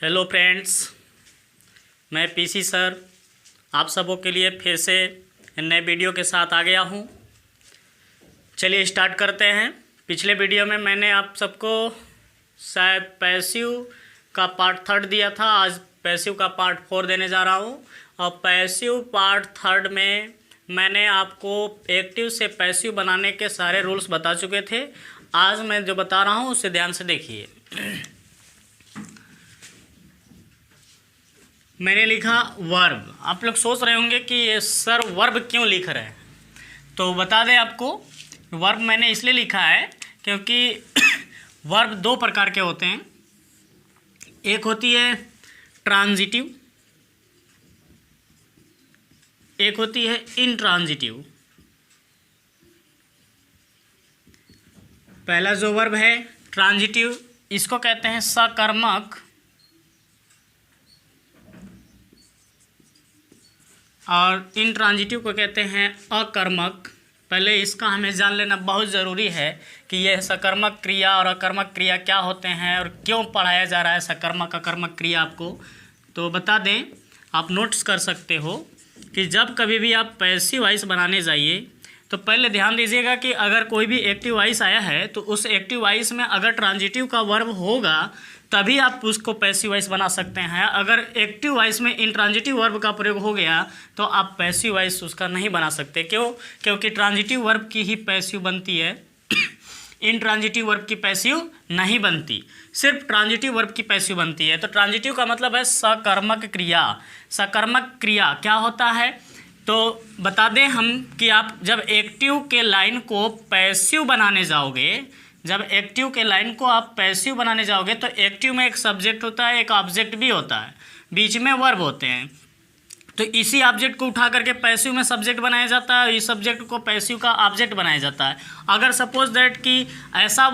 Hello friends, मैं PC sir आप सबों के लिए फिर से नए वीडियो के साथ आ गया हूँ। चलिए स्टार्ट करते हैं। पिछले वीडियो में मैंने आप सबको शायद पैसिव का पार्ट 3 दिया था। आज पैसिव का पार्ट 4 देने जा रहा हूँ। और पैसिव पार्ट 3 में मैंने आपको एक्टिव से पैसिव बनाने के सारे रूल्स बता चुके थे। आज मैं जो बता रहा हूँ उसे ध्यान से देखिए। मैंने लिखा वर्ब। आप लोग सोच रहे होंगे कि ये सर वर्ब क्यों लिख रहे हैं, तो बता दें आपको। वर्ब मैंने इसलिए लिखा है क्योंकि वर्ब दो प्रकार के होते हैं। एक होती है ट्रांजिटिव, एक होती है इंट्रांजिटिव। पहला जो वर्ब है ट्रांजिटिव, इसको कहते हैं सकर्मक, और इंट्रांजिटिव को कहते हैं अकर्मक। पहले इसका हमें जान लेना बहुत ज़रूरी है कि यह सकर्मक क्रिया और अकर्मक क्रिया क्या होते हैं और क्यों पढ़ाया जा रहा है सकर्मक अकर्मक क्रिया आपको। तो बता दें, आप नोट्स कर सकते हो कि जब कभी भी आप पैसिव वॉइस बनाने जाइए तो पहले ध्यान दीजिएगा कि अगर कोई भी एक्टिव वॉइस आया है तो उस एक्टिव वॉइस में अगर ट्रांजिटिव का वर्ब होगा तभी आप उसको पैसिव वॉइस बना सकते हैं। अगर एक्टिव वॉइस में इंट्रांजिटिव वर्ब का प्रयोग हो गया तो आप पैसिव वॉइस उसका नहीं बना सकते। क्यों? क्योंकि ट्रांजिटिव वर्ब की ही पैसिव बनती है, इंट्रांजिटिव वर्ब की पैसिव नहीं बनती, सिर्फ ट्रांजिटिव वर्ब की पैसिव बनती है। तो ट्रांजिटिव का मतलब है सकर्मक क्रिया। सकर्मक क्रिया क्या होता है तो बता दें हम कि आप जब एक्टिव के लाइन को पैसिव बनाने जाओगे, जब एक्टिव के लाइन को आप पैसिव बनाने जाओगे तो एक्टिव में एक सब्जेक्ट होता है, एक ऑब्जेक्ट भी होता है, बीच में वर्ब होते हैं। तो इसी ऑब्जेक्ट को उठा करके पैसिव में सब्जेक्ट बनाया जाता है, इस सब्जेक्ट को पैसिव का ऑब्जेक्ट बनाया जाता है। अगर सपोज दैट कि ऐसा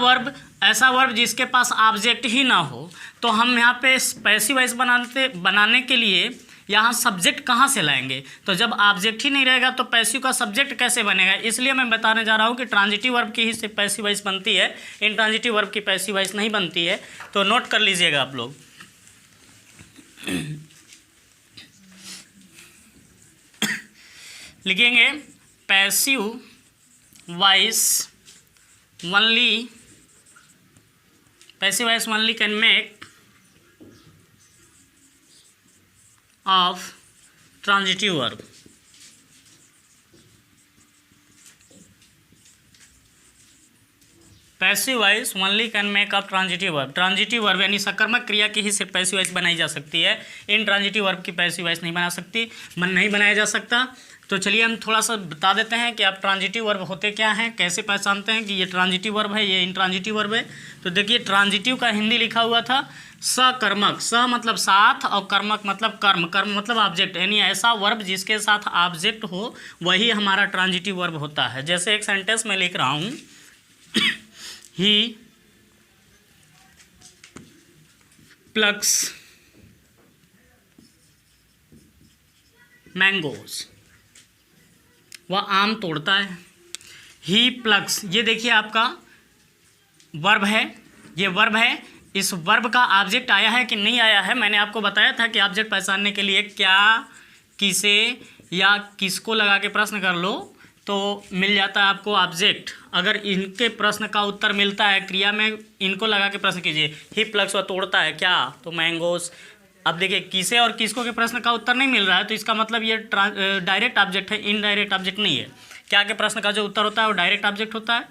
वर्ब जिसके पास ऑब्जेक्ट ही ना हो तो हम यहाँ पे पैसिव वॉइस बनाने के लिए यहाँ सब्जेक्ट कहाँ से लाएंगे? तो जब ऑब्जेक्ट ही नहीं रहेगा तो पैसिव का सब्जेक्ट कैसे बनेगा? इसलिए मैं बताने जा रहा हूँ कि ट्रांजिटिव वर्ब की ही सिर्फ पैसिव वॉइस बनती है, इंट्रांजिटिव वर्ब की पैसिव वॉइस नहीं बनती है। तो नोट कर लीजिएगा आप लोग। लिखेंगे passive voice only, passive voice only can make of transitive verb। Passive voice only can make up transitive verb. Transitive verb यानी सकर्मक क्रिया की ही सिर्फ पैसिव वॉइस बनाई जा सकती है, इन ट्रांजिटिव वर्ब की पैसिव वॉइस नहीं बनाया जा सकता। तो चलिए हम थोड़ा सा बता देते हैं कि आप ट्रांजिटिव वर्ब होते क्या हैं, कैसे पहचानते हैं कि ये ट्रांजिटिव वर्ब है, ये इंट्रांजिटिव वर्ब है। तो देखिए, ट्रांजिटिव का हिंदी लिखा हुआ था सकर्मक। स मतलब साथ और कर्मक मतलब कर्म, कर्म मतलब ऑब्जेक्ट, यानी ऐसा वर्ब जिसके साथ ऑब्जेक्ट हो वही हमारा ट्रांजिटिव वर्ब होता है। जैसे एक सेंटेंस में लिख रहा हूँ, ही प्लक्स मैंगोज, वह आम तोड़ता है। ही प्लक्स, ये देखिए आपका वर्ब है, ये वर्ब है। इस वर्ब का ऑब्जेक्ट आया है कि नहीं आया है? मैंने आपको बताया था कि ऑब्जेक्ट पहचानने के लिए क्या, किसे या किसको लगा के प्रश्न कर लो तो मिल जाता है आपको ऑब्जेक्ट। अगर इनके प्रश्न का उत्तर मिलता है क्रिया में, इनको लगा के प्रश्न कीजिए। ही प्लक्स, वह तोड़ता है क्या, तो मैंगोस। अब देखिए, किसे और किसको के प्रश्न का उत्तर नहीं मिल रहा है तो इसका मतलब ये डायरेक्ट ऑब्जेक्ट है, इनडायरेक्ट ऑब्जेक्ट नहीं है। क्या के प्रश्न का जो उत्तर होता है वो डायरेक्ट ऑब्जेक्ट होता है।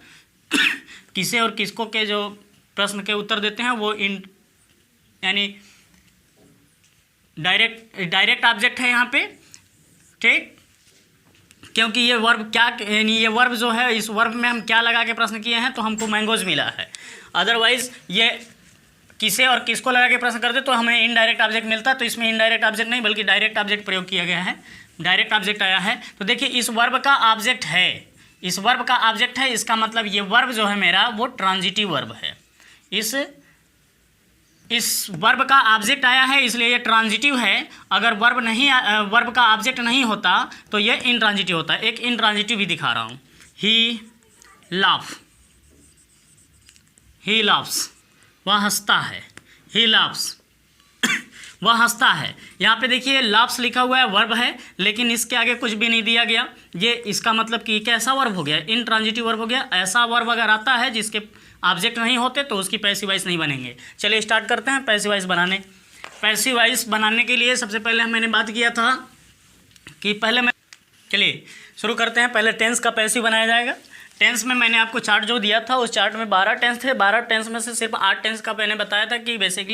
किसे और किसको के जो प्रश्न के उत्तर देते हैं वो यानी डायरेक्ट ऑब्जेक्ट है यहाँ पे, ठीक। क्योंकि ये वर्ब क्या, यानी ये वर्ब जो है, इस वर्ब में हम क्या लगा के प्रश्न किए हैं तो हमको मैंगोज मिला है। अदरवाइज ये किसे और किसको लगा के प्रश्न करते तो हमें इनडायरेक्ट ऑब्जेक्ट मिलता, तो इसमें इनडायरेक्ट ऑब्जेक्ट नहीं बल्कि डायरेक्ट ऑब्जेक्ट प्रयोग किया गया है, डायरेक्ट ऑब्जेक्ट आया है। तो देखिए, इस वर्ब का ऑब्जेक्ट है, इस वर्ब का ऑब्जेक्ट है, इसका मतलब ये वर्ब जो है मेरा वो ट्रांजिटिव वर्ब है। इस वर्ब का ऑब्जेक्ट आया है इसलिए ये ट्रांजिटिव है। अगर वर्ब का ऑब्जेक्ट नहीं होता तो ये इंट्रांजिटिव होता है। एक इंट्रांजिटिव भी दिखा रहा हूँ, ही लाफ्स, वह हंसता है, ही लाफ्स। वह हंसता है। यहाँ पे देखिए लाफ्स लिखा हुआ है, वर्ब है, लेकिन इसके आगे कुछ भी नहीं दिया गया। ये इसका मतलब कि कैसा वर्ब हो गया, इंट्रांजिटिव वर्ब हो गया। ऐसा वर्ब अगर आता है जिसके ऑब्जेक्ट नहीं होते तो उसकी पैसिव वॉइस नहीं बनेंगे। चलिए स्टार्ट करते हैं पैसिव वॉइस बनाने। पैसिव वॉइस बनाने के लिए सबसे पहले मैंने बात किया था कि चलिए शुरू करते हैं। पहले टेंस का पैसिव बनाया जाएगा। टेंस में मैंने आपको चार्ट जो दिया था उस चार्ट में 12 टेंस थे। 12 टेंस में से सिर्फ 8 टेंस का मैंने बताया था कि बेसिक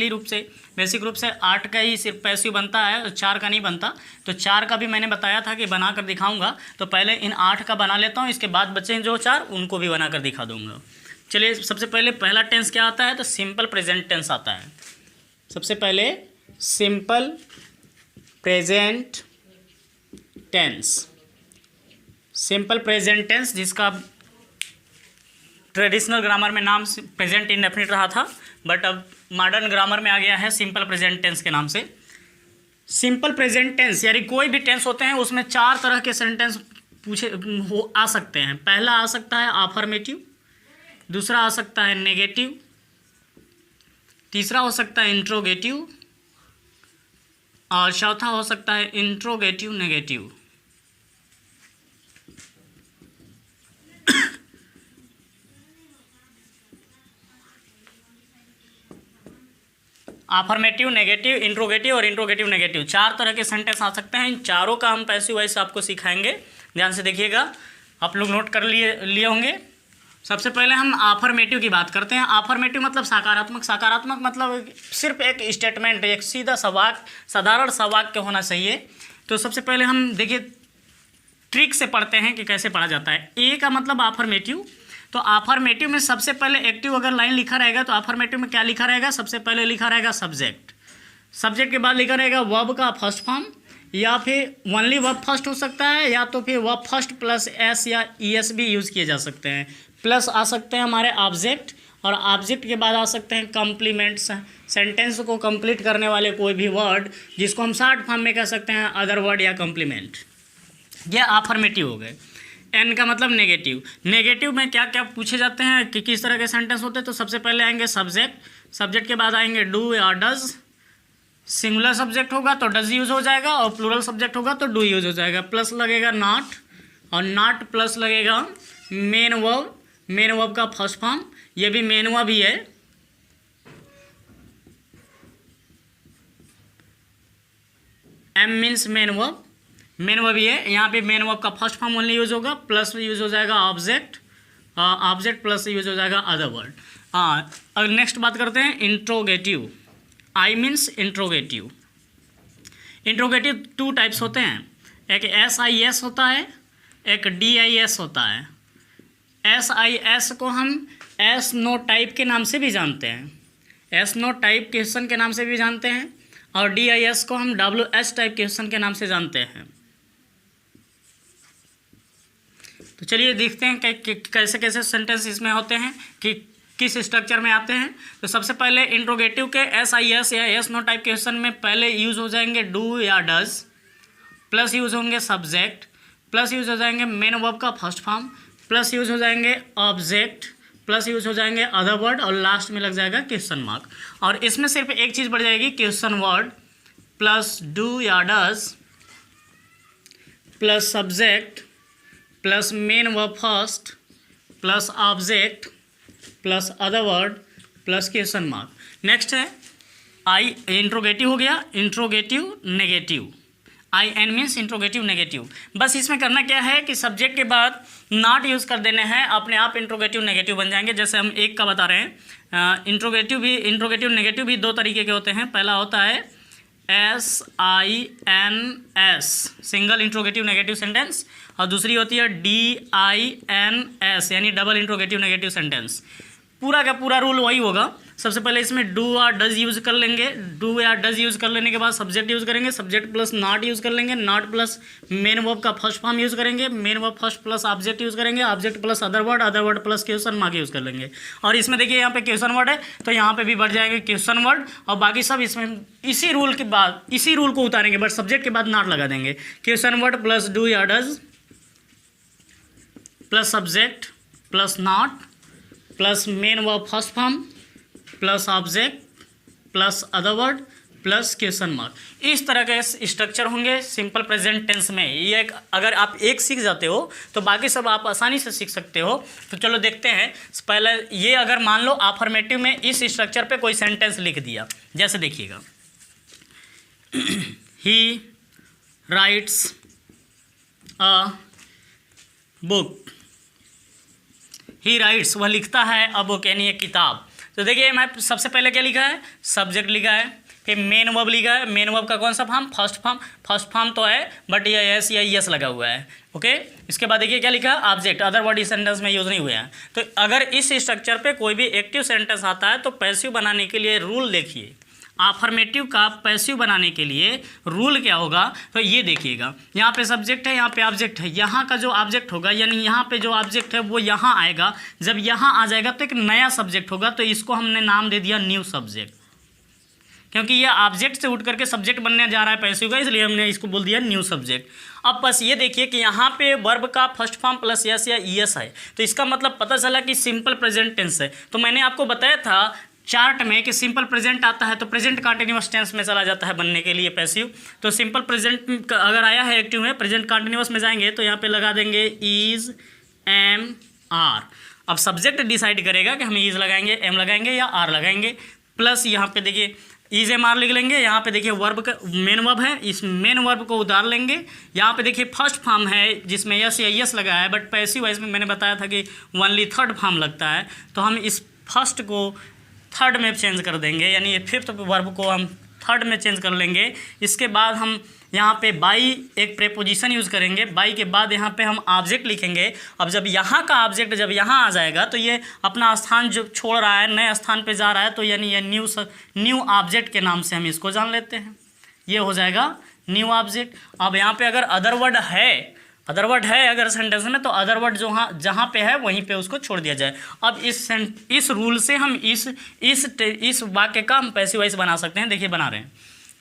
रूप से 8 का ही सिर्फ पैसिव बनता है, 4 का नहीं बनता। तो 4 का भी मैंने बताया था कि बना कर दिखाऊंगा। तो पहले इन 8 का बना लेता हूँ, इसके बाद बचे जो 4 उनको भी बना कर दिखा दूंगा। चलिए सबसे पहले पहला टेंस क्या आता है, तो सिंपल प्रेजेंट टेंस आता है। सबसे पहले simple present tense, simple present tense जिसका ट्रेडिशनल ग्रामर में नाम प्रेजेंट इंडेफिनिट रहा था, बट अब मॉडर्न ग्रामर में आ गया है सिंपल प्रेजेंट टेंस के नाम से। सिंपल प्रेजेंट टेंस यानी कोई भी टेंस होते हैं उसमें 4 तरह के सेंटेंस आ सकते हैं। पहला आ सकता है अफर्मेटिव, दूसरा आ सकता है नेगेटिव, तीसरा हो सकता है इंट्रोगेटिव और चौथा हो सकता है interrogative negative. Affirmative, negative, interrogative और इंट्रोगेटिव नेगेटिव 4 तरह के सेंटेंस आ सकते हैं। इन चारों का हम पैसिव वॉइस आपको सिखाएंगे, ध्यान से देखिएगा। आप लोग नोट कर लिए होंगे। सबसे पहले हम अफर्मेटिव की बात करते हैं। अफर्मेटिव मतलब सकारात्मक। सकारात्मक मतलब सिर्फ एक स्टेटमेंट, एक सीधा सा वाक्य, साधारण सा वाक्य होना चाहिए। तो सबसे पहले हम देखिए ट्रिक से पढ़ते हैं कि कैसे पढ़ा जाता है। ए का मतलब अफर्मेटिव। तो अफर्मेटिव में सबसे पहले एक्टिव अगर लाइन लिखा रहेगा तो अफर्मेटिव में क्या लिखा रहेगा, सबसे पहले लिखा रहेगा सब्जेक्ट। सब्जेक्ट के बाद लिखा रहेगा वर्ब का फर्स्ट फॉर्म, या फिर ओनली वर्ब फर्स्ट हो सकता है, या तो फिर वर्ब फर्स्ट प्लस एस या ईएस भी यूज़ किए जा सकते हैं। प्लस आ सकते हैं हमारे ऑब्जेक्ट, और ऑब्जेक्ट के बाद आ सकते हैं कम्प्लीमेंट, सेंटेंस को कंप्लीट करने वाले कोई भी वर्ड जिसको हम शॉर्ट फॉर्म में कह सकते हैं अदर वर्ड या कम्प्लीमेंट। ये अफर्मेटिव हो गए। एन का मतलब नेगेटिव। नेगेटिव में क्या क्या पूछे जाते हैं कि किस तरह के सेंटेंस होते हैं, तो सबसे पहले आएंगे सब्जेक्ट, सब्जेक्ट के बाद आएंगे डू या डज। सिंगुलर सब्जेक्ट होगा तो डज यूज़ हो जाएगा, और प्लूरल सब्जेक्ट होगा तो डू यूज़ हो जाएगा। प्लस लगेगा नॉट, और नॉट प्लस लगेगा मेन वर्ब। मेन वर्ब का फर्स्ट फॉर्म, ये भी मेन वर्ब ही है। M means main verb, main verb ही है। यहाँ पे मेन वर्ब का फर्स्ट फॉर्म ओनली यूज़ होगा, प्लस यूज़ हो जाएगा ऑब्जेक्ट, ऑब्जेक्ट प्लस यूज़ हो जाएगा अदर वर्ड। अब नेक्स्ट बात करते हैं interrogative. I means interrogative. Interrogative 2 types होते हैं, एक SIS होता है, एक DIS होता है। SIS को हम एस नो टाइप के नाम से भी जानते हैं, एस नो टाइप क्वेश्चन के नाम से भी जानते हैं, और DIS को हम WH टाइप क्वेश्चन के नाम से जानते हैं। तो चलिए देखते हैं कैसे कैसे सेंटेंस इसमें होते हैं, कि किस स्ट्रक्चर में आते हैं। तो सबसे पहले इंट्रोगेटिव के SIS या एस नो टाइप क्वेश्चन में पहले यूज़ हो जाएंगे डू या डज, प्लस यूज़ होंगे सब्जेक्ट, प्लस यूज़ हो जाएंगे मेन वर्ब का फर्स्ट फॉर्म, प्लस यूज़ हो जाएंगे ऑब्जेक्ट, प्लस यूज़ हो जाएंगे अदर वर्ड, और लास्ट में लग जाएगा क्वेश्चन मार्क। और इसमें सिर्फ एक चीज़ बढ़ जाएगी, क्वेश्चन वर्ड प्लस डू या does plus subject plus main verb first plus object plus other word plus question mark. Next है आई, इंट्रोगेटिव हो गया, interrogative negative. IN means interrogative negative. बस इसमें करना क्या है कि सब्जेक्ट के बाद नॉट यूज़ कर देने हैं, अपने आप इंट्रोगेटिव नेगेटिव बन जाएंगे। जैसे हम एक का बता रहे हैं, इंट्रोगेटिव नेगेटिव भी 2 तरीके के होते हैं। पहला होता है SINS, single interrogative negative sentence, और दूसरी होती है DINS यानी डबल इंट्रोगेटिव नेगेटिव सेंटेंस। पूरा का पूरा रूल वही होगा। सबसे पहले इसमें डू और डज यूज़ कर लेंगे, डू या डज यूज़ कर लेने के बाद सब्जेक्ट यूज़ करेंगे, सब्जेक्ट प्लस नॉट यूज़ कर लेंगे, नॉट प्लस मेन वर्ब का फर्स्ट फॉर्म यूज़ करेंगे, main verb first plus object use करेंगे, object plus other word plus question mark use कर लेंगे। और इसमें देखिए यहाँ पे क्वेश्चन वर्ड है तो यहाँ पे भी बढ़ जाएंगे क्वेश्चन वर्ड, और बाकी सब इसमें इसी रूल के बाद इसी रूल को उतारेंगे, बट सब्जेक्ट के बाद नॉट लगा देंगे। क्वेश्चन वर्ड प्लस डू या does plus subject plus not plus main verb first form plus object plus other word plus question mark, इस तरह के स्ट्रक्चर होंगे सिंपल प्रेजेंट टेंस में। ये अगर आप एक सीख जाते हो तो बाकी सब आप आसानी से सीख सकते हो। तो चलो देखते हैं। पहले ये अगर मान लो अफर्मेटिव में इस स्ट्रक्चर पे कोई सेंटेंस लिख दिया, जैसे देखिएगा, ही rights a book, he rights वह लिखता है, अ बुक यानी एक किताब। तो देखिए मैं सबसे पहले क्या लिखा है, सब्जेक्ट लिखा है, फिर मेन वर्ब लिखा है। मेन वर्ब का कौन सा form, first form. First form तो है बट ये एस या यस लगा हुआ है, ओके। इसके बाद देखिए क्या लिखा है, ऑब्जेक्ट, अदर वर्ड इस सेंटेंस में यूज़ नहीं हुए हैं। तो अगर इस स्ट्रक्चर पे कोई भी एक्टिव सेंटेंस आता है तो पैसिव बनाने के लिए रूल देखिए, अफर्मेटिव का पैसिव बनाने के लिए रूल क्या होगा, तो ये देखिएगा, यहाँ पे सब्जेक्ट है, यहाँ पे ऑब्जेक्ट है, यहाँ का जो ऑब्जेक्ट होगा यानी यहाँ पे जो ऑब्जेक्ट है वो यहाँ आएगा। जब यहाँ आ जाएगा तो एक नया सब्जेक्ट होगा, तो इसको हमने नाम दे दिया न्यू सब्जेक्ट, क्योंकि ये ऑब्जेक्ट से उठ करके सब्जेक्ट बनने जा रहा है पैसिव का, इसलिए हमने इसको बोल दिया न्यू सब्जेक्ट। अब बस ये देखिए कि यहाँ पे वर्ब का फर्स्ट फॉर्म प्लस यस या ईएस है, तो इसका मतलब पता चला कि सिंपल प्रेजेंट टेंस है। तो मैंने आपको बताया था चार्ट में कि सिंपल प्रेजेंट आता है तो प्रेजेंट कंटिन्यूअस टेंस में चला जाता है बनने के लिए पैसिव। तो सिंपल प्रेजेंट अगर आया है एक्टिव में, प्रेजेंट कंटिन्यूअस में जाएंगे तो यहाँ पे लगा देंगे इज, एम, आर। अब सब्जेक्ट डिसाइड करेगा कि हम इज लगाएंगे, एम लगाएंगे या आर लगाएंगे। प्लस यहाँ पे देखिए इज एम आर लिख लेंगे। यहाँ पे देखिए वर्ब का मेन वर्ब है, इस मेन वर्ब को उतार लेंगे। यहाँ पे देखिए फर्स्ट फॉर्म है जिसमें यस या यस लगा है, बट पैसिव वाइज में मैंने बताया था कि ओनली थर्ड फॉर्म लगता है, तो हम इस फर्स्ट को थर्ड में चेंज कर देंगे, यानी ये फिफ्थ वर्ब को हम थर्ड में चेंज कर लेंगे। इसके बाद हम यहाँ पे बाई एक प्रेपोजिशन यूज़ करेंगे, बाई के बाद यहाँ पे हम ऑब्जेक्ट लिखेंगे। अब जब यहाँ का ऑब्जेक्ट जब यहाँ आ जाएगा तो ये अपना स्थान जो छोड़ रहा है नए स्थान पे जा रहा है, तो यानी ये न्यू ऑब्जेक्ट के नाम से हम इसको जान लेते हैं, ये हो जाएगा न्यू ऑब्जेक्ट। अब यहाँ पे अगर अदर वर्ड है अगर सेंटेंस में, तो अदर वर्ड जहाँ पे है वहीं पे उसको छोड़ दिया जाए। अब इस रूल से हम इस वाक्य का हम पैसिव वॉइस बना सकते हैं। देखिए बना रहे हैं,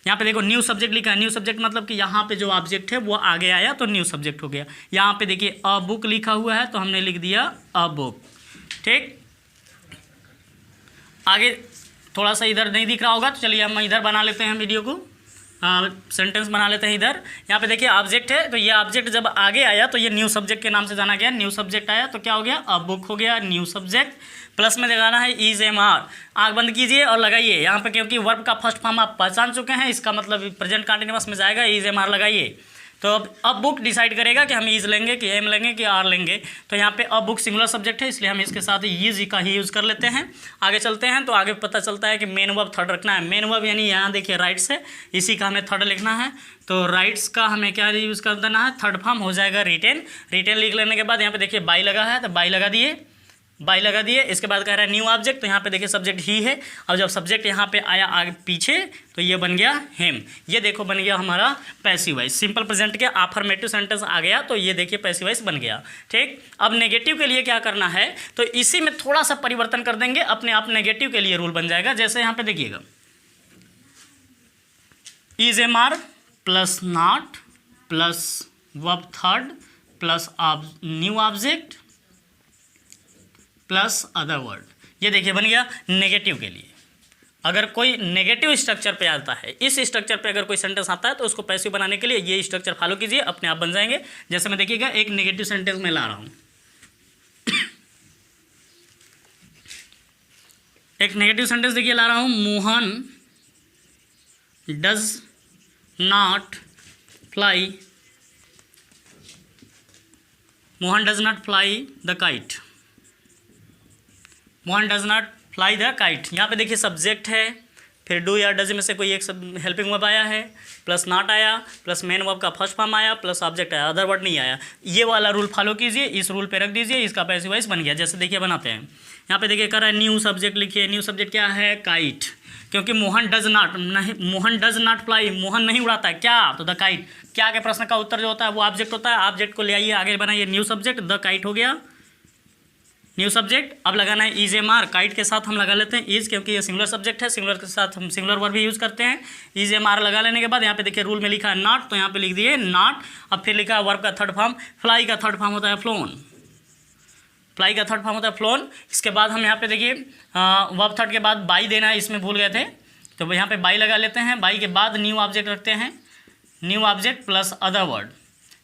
यहाँ पे देखो न्यू सब्जेक्ट लिखा है। न्यू सब्जेक्ट मतलब कि यहाँ पे जो ऑब्जेक्ट है वो आगे आया तो न्यू सब्जेक्ट हो गया। यहाँ पे देखिए अ बुक लिखा हुआ है तो हमने लिख दिया अ बुक, ठीक। आगे थोड़ा सा इधर नहीं दिख रहा होगा तो चलिए हम इधर बना लेते हैं वीडियो को, सेंटेंस बना लेते हैं इधर। यहाँ पे देखिए ऑब्जेक्ट है, तो ये ऑब्जेक्ट जब आगे आया तो ये न्यू सब्जेक्ट के नाम से जाना गया। न्यू सब्जेक्ट आया तो क्या हो गया, अ बुक हो गया न्यू सब्जेक्ट। प्लस में लगाना है इज एम आर, आँख बंद कीजिए और लगाइए यहाँ पे, क्योंकि वर्ब का फर्स्ट फॉर्म आप पहचान चुके हैं, इसका मतलब प्रेजेंट कंटिन्यूअस में जाएगा, इज एम आर लगाइए। तो अब बुक डिसाइड करेगा कि हम इज लेंगे कि एम लेंगे कि आर लेंगे। तो यहाँ पे अब बुक सिंगुलर सब्जेक्ट है, इसलिए हम इसके साथ इज का ही यूज़ कर लेते हैं। आगे चलते हैं तो आगे पता चलता है कि मेन वर्ब थर्ड रखना है। मेन वर्ब यानी यहाँ देखिए राइट्स है, इसी का हमें थर्ड लिखना है। तो राइट्स का हमें क्या यूज़ कर देना है, थर्ड फॉर्म हो जाएगा रिटेन। रिटेन लिख लेने के बाद यहाँ पे देखिए बाई लगा है तो बाई लगा दिए। इसके बाद कह रहा है न्यू ऑब्जेक्ट, तो यहाँ पे देखिए सब्जेक्ट ही है। अब जब सब्जेक्ट यहाँ पे आया आगे पीछे तो ये बन गया हिम। ये देखो बन गया हमारा पैसिव वॉइस। सिंपल प्रेजेंट के अफर्मेटिव सेंटेंस आ गया तो ये देखिए पैसिव वॉइस बन गया, ठीक। अब नेगेटिव के लिए क्या करना है, तो इसी में थोड़ा सा परिवर्तन कर देंगे, अपने आप नेगेटिव के लिए रूल बन जाएगा। जैसे यहाँ पे देखिएगा is am are plus not plus verb third plus new object plus other word, ये देखिए बन गया नेगेटिव के लिए। अगर कोई नेगेटिव स्ट्रक्चर पे आता है, इस स्ट्रक्चर पे अगर कोई सेंटेंस आता है तो उसको पैसिव बनाने के लिए ये स्ट्रक्चर फॉलो कीजिए, अपने आप बन जाएंगे। जैसे मैं देखिएगा एक नेगेटिव सेंटेंस में ला रहा हूँ, एक नेगेटिव सेंटेंस देखिए ला रहा हूँ, Mohan does not fly the kite. Mohan does not fly the kite, यहाँ पे देखिए सब्जेक्ट है, फिर डू या डज में से कोई एक सब हेल्पिंग वर्ब आया है, प्लस नॉट आया, प्लस मेन वर्ब का फर्स्ट फॉर्म आया, प्लस ऑब्जेक्ट आया, अदर वर्ड नहीं आया। ये वाला रूल फॉलो कीजिए, इस रूल पे रख दीजिए, इसका पैसिव वॉइस बन गया। जैसे देखिए बनाते हैं, यहाँ पे देखिए कर रहा है न्यू सब्जेक्ट लिखिए। न्यू सब्जेक्ट क्या है, काइट, क्योंकि Mohan does not fly, Mohan नहीं उड़ाता है क्या, तो द काइट। क्या के प्रश्न का उत्तर जो होता है वो ऑब्जेक्ट होता है, ऑब्जेक्ट को ले आइए आगे बनाइए न्यू सब्जेक्ट, द काइट हो गया न्यू सब्जेक्ट। अब लगाना है इज एम आर, काइट के साथ हम लगा लेते हैं इज, क्योंकि ये सिंगुलर सब्जेक्ट है, सिंगुलर के साथ हम सिंगुलर वर्ब भी यूज़ करते हैं। इज एम आर लगा लेने के बाद यहाँ पे देखिए रूल में लिखा है नॉट, तो यहाँ पे लिख दिए नॉट। अब फिर लिखा है वर्ब का थर्ड फॉर्म, फ्लाई का थर्ड फॉर्म होता है फ्लोन, फ्लाई का थर्ड फॉर्म होता है फ्लोन। इसके बाद हम यहाँ पे देखिए वर्ब थर्ड के बाद बाई देना है, इसमें भूल गए थे, तो यहाँ पे बाई लगा लेते हैं, बाई के बाद न्यू ऑब्जेक्ट रखते हैं, new object plus other word.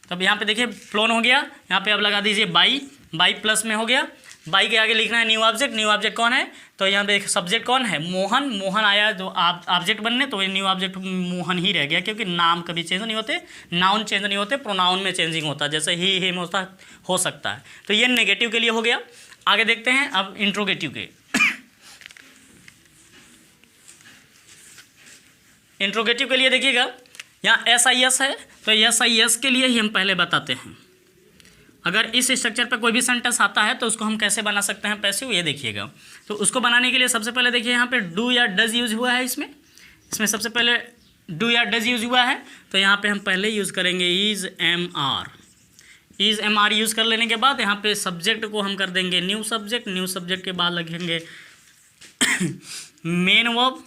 तब यहाँ पे देखिए फ्लोन हो गया, यहाँ पे अब लगा दीजिए बाई, बाई प्लस में हो गया, बाई के आगे लिखना है न्यू ऑब्जेक्ट। न्यू ऑब्जेक्ट कौन है, तो यहाँ पे सब्जेक्ट कौन है, मोहन। मोहन आया जो ऑब्जेक्ट बनने, तो ये न्यू ऑब्जेक्ट मोहन ही रह गया, क्योंकि नाम कभी चेंज नहीं होते, नाउन चेंज नहीं होते, प्रोनाउन में चेंजिंग होता है, जैसे ही हिम होता हो सकता है। तो ये नेगेटिव के लिए हो गया। आगे देखते हैं अब इंट्रोगेटिव के। इंट्रोगेटिव के लिए देखिएगा, यहाँ SIS है, तो SIS के लिए ही हम पहले बताते हैं। अगर इस स्ट्रक्चर पर कोई भी सेंटेंस आता है तो उसको हम कैसे बना सकते हैं पैसिव, ये देखिएगा। तो उसको बनाने के लिए सबसे पहले देखिए यहाँ पे डू या डज यूज हुआ है, इसमें सबसे पहले डू या डज यूज हुआ है। तो यहाँ पे हम पहले यूज़ करेंगे इज़ एम आर यूज़ कर लेने के बाद यहाँ पे सब्जेक्ट को हम कर देंगे न्यू सब्जेक्ट। न्यू सब्जेक्ट के बाद लिखेंगे मेन वर्ब,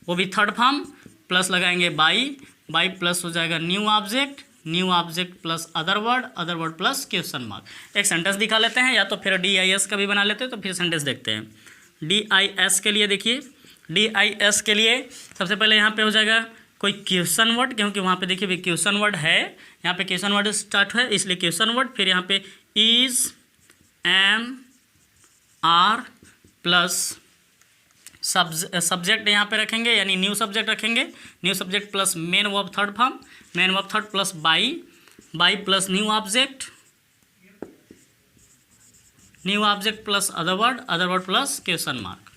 वो भी थर्ड फॉर्म, प्लस लगाएंगे बाई प्लस हो जाएगा new object plus other word plus question mark. एक सेंटेंस दिखा लेते हैं, या तो फिर DIS का भी बना लेते हैं, तो फिर सेंटेंस देखते हैं। DIS के लिए देखिए, DIS के लिए सबसे पहले यहाँ पे हो जाएगा कोई क्वेश्चन वर्ड, क्योंकि वहाँ पे देखिए क्वेश्चन वर्ड है, यहाँ पे क्वेश्चन वर्ड स्टार्ट है इसलिए क्वेश्चन वर्ड। फिर यहाँ पे is am are plus subject यहाँ पे रखेंगे, यानी न्यू सब्जेक्ट रखेंगे, new subject plus main verb third form, main verb third plus by plus new object plus other word plus question mark.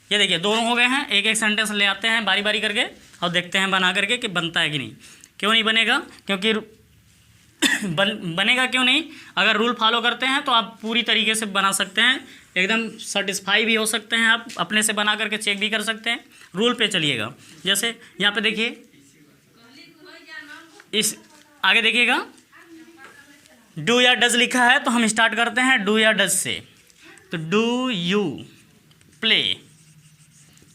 ये देखिए दोनों हो गए हैं। एक एक सेंटेंस ले आते हैं बारी बारी करके और देखते हैं बना करके कि बनता है कि नहीं। क्यों नहीं बनेगा, क्योंकि बनेगा क्यों नहीं, अगर रूल फॉलो करते हैं तो आप पूरी तरीके से बना सकते हैं, एकदम सेटिस्फाई भी हो सकते हैं, आप अपने से बना करके चेक भी कर सकते हैं। रूल पे चलिएगा, जैसे यहाँ पे देखिए, इस आगे देखिएगा डू या डज लिखा है, तो हम स्टार्ट करते हैं डू या डज से। तो do you play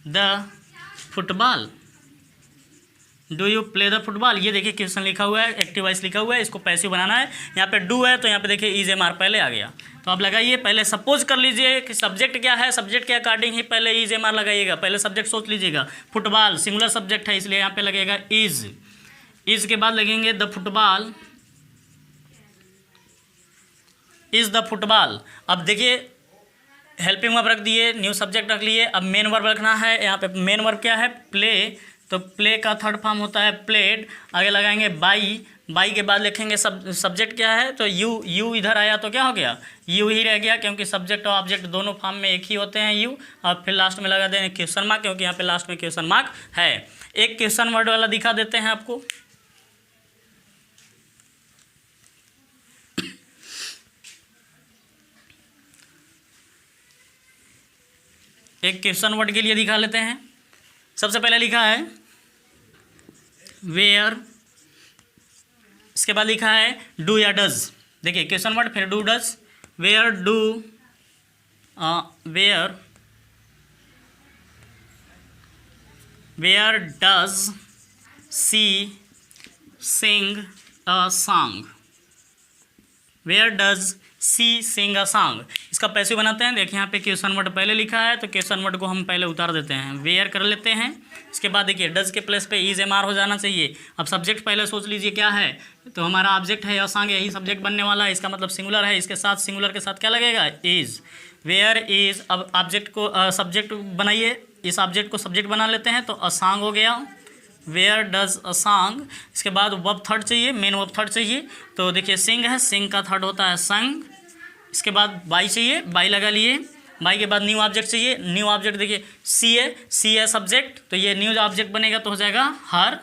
the football, do you play the football, ये देखिए क्वेश्चन लिखा हुआ है, एक्टिव वॉइस लिखा हुआ है, इसको पैसिव बनाना है। यहाँ पे डू है तो यहाँ पे देखिए इज एम आर पहले आ गया, तो आप लगाइए। पहले सपोज कर लीजिए कि सब्जेक्ट क्या है, सब्जेक्ट के अकॉर्डिंग ही पहले इज एम आर लगाइएगा। पहले सब्जेक्ट सोच लीजिएगा, फुटबॉल सिंगुलर सब्जेक्ट है इसलिए यहाँ पे लगेगा इज के बाद लगेंगे the football, is the football. अब देखिए हेल्पिंग वर्ब रख दिए, न्यू सब्जेक्ट रख लिए, अब मेन वर्ब रखना है। यहाँ पे मेन वर्ब क्या है, प्ले, तो प्ले का थर्ड फॉर्म होता है प्लेड। आगे लगाएंगे बाई के बाद लिखेंगे सब्जेक्ट क्या है, तो यू इधर आया तो क्या हो गया, यू ही रह गया, क्योंकि सब्जेक्ट और ऑब्जेक्ट दोनों फॉर्म में एक ही होते हैं यू। और फिर लास्ट में लगा देंगे क्वेश्चन मार्क, क्योंकि यहाँ पे लास्ट में क्वेश्चन मार्क है। एक क्वेश्चन वर्ड वाला दिखा देते हैं आपको, एक क्वेश्चन वर्ड के लिए दिखा लेते हैं। सबसे पहले लिखा है वेयर, इसके बाद लिखा है डू या डज। देखिए क्वेश्चन वर्ड फिर do does, where does she sing a song, where does she sing a song. इसका पैसिव बनाते हैं। देखिए यहाँ पे क्वेश्चन वर्ड पहले लिखा है, तो क्वेश्चन वर्ड को हम पहले उतार देते हैं, वेयर कर लेते हैं। इसके बाद देखिए डज के प्लेस पे इज एम आर हो जाना चाहिए। अब सब्जेक्ट पहले सोच लीजिए क्या है, तो हमारा ऑब्जेक्ट है, सॉन्ग यही सब्जेक्ट बनने वाला है, इसका मतलब सिंगुलर है, इसके साथ सिंगुलर के साथ क्या लगेगा, इज। वेयर इज, अब ऑब्जेक्ट को सब्जेक्ट बनाइए, इस ऑब्जेक्ट को सब्जेक्ट बना लेते हैं, तो अ सॉन्ग हो गया, वेयर डज अ सॉन्ग। इसके बाद वर्ब थर्ड चाहिए, मेन वर्ब थर्ड चाहिए, तो देखिए सिंग है, सिंग का थर्ड होता है संग। इसके बाद बाई चाहिए, बाई लगा लिए, बाई के बाद न्यू ऑब्जेक्ट चाहिए, न्यू ऑब्जेक्ट देखिए सी है सब्जेक्ट, तो ये न्यू ऑब्जेक्ट बनेगा तो हो जाएगा हर।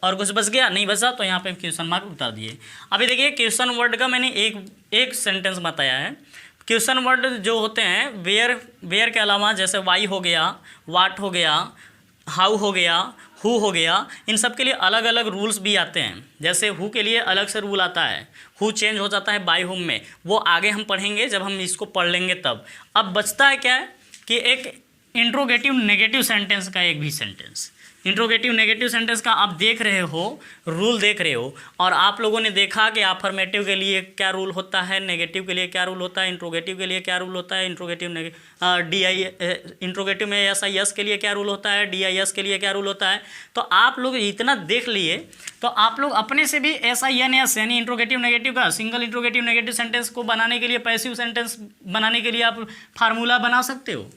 और कुछ बच गया, नहीं बचा, तो यहाँ पे क्वेश्चन मार्क उतार दिए। अभी देखिए क्वेश्चन वर्ड का मैंने एक सेंटेंस बताया है। क्वेश्चन वर्ड जो होते हैं वेयर के अलावा जैसे वाई हो गया, वाट हो गया, हाउ हो गया, हु हो गया, इन सब के लिए अलग अलग रूल्स भी आते हैं। जैसे हु के लिए अलग से रूल आता है, हु चेंज हो जाता है बाय हुम में, वो आगे हम पढ़ेंगे जब हम इसको पढ़ लेंगे तब। अब बचता है क्या है कि एक इंट्रोगेटिव नेगेटिव सेंटेंस का एक भी सेंटेंस। इंट्रोगेटिव नेगेटिव सेंटेंस का आप देख रहे हो, रूल देख रहे हो, और आप लोगों ने देखा कि अफर्मेटिव के लिए क्या रूल होता है, नेगेटिव के लिए क्या रूल होता है, इंट्रोगेटिव के लिए क्या रूल होता है, इंट्रोगेटिव में SIS के लिए क्या रूल होता है, DIS के लिए क्या रूल होता है। तो आप लोग इतना देख लिए तो आप लोग अपने से भी SINS यानी इंट्रोगेटिव नेगेटिव का सिंगल इंट्रोगेटिव नेगेटिव सेंटेंस को बनाने के लिए, पैसिव सेंटेंस बनाने के लिए आप फार्मूला बना सकते हो।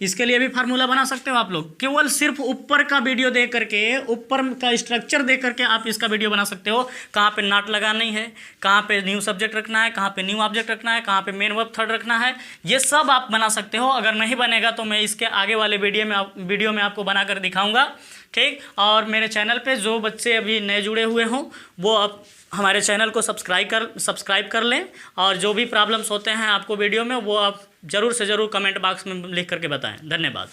इसके लिए भी फार्मूला बना सकते हो आप लोग। केवल सिर्फ ऊपर का वीडियो देख करके, ऊपर का स्ट्रक्चर देख करके आप इसका वीडियो बना सकते हो। कहाँ पे नॉट लगानी है, कहाँ पे न्यू सब्जेक्ट रखना है, कहाँ पे न्यू ऑब्जेक्ट रखना है, कहाँ पे मेन वर्ब थर्ड रखना है, ये सब आप बना सकते हो। अगर नहीं बनेगा तो मैं इसके आगे वाले वीडियो में आपको बनाकर दिखाऊंगा, ठीक। और मेरे चैनल पे जो बच्चे अभी नए जुड़े हुए हों वो अब हमारे चैनल को सब्सक्राइब कर लें, और जो भी प्रॉब्लम्स होते हैं आपको वीडियो में वो आप ज़रूर से ज़रूर कमेंट बॉक्स में लिख करके बताएं। धन्यवाद।